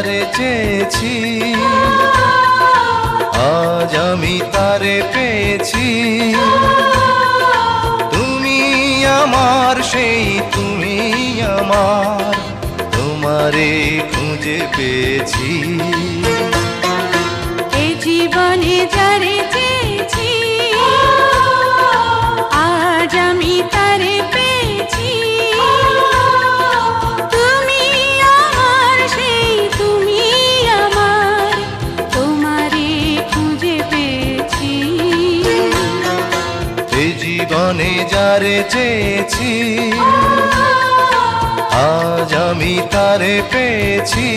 যারে চেয়েছি, আজ আমি তারে পেয়েছি। তুমি আমার সেই তুমি আমার, তোমারে খুঁজে পেয়েছি। এ জীবনে যারে চেয়েছি, আজ আমি তারে পেয়েছি। তুমি আমার সেই তুমি আমার, তোমারে খুঁজে পেয়েছি। এ জীবনে যারে চেয়েছি, আজ আমি তারে পেয়েছি।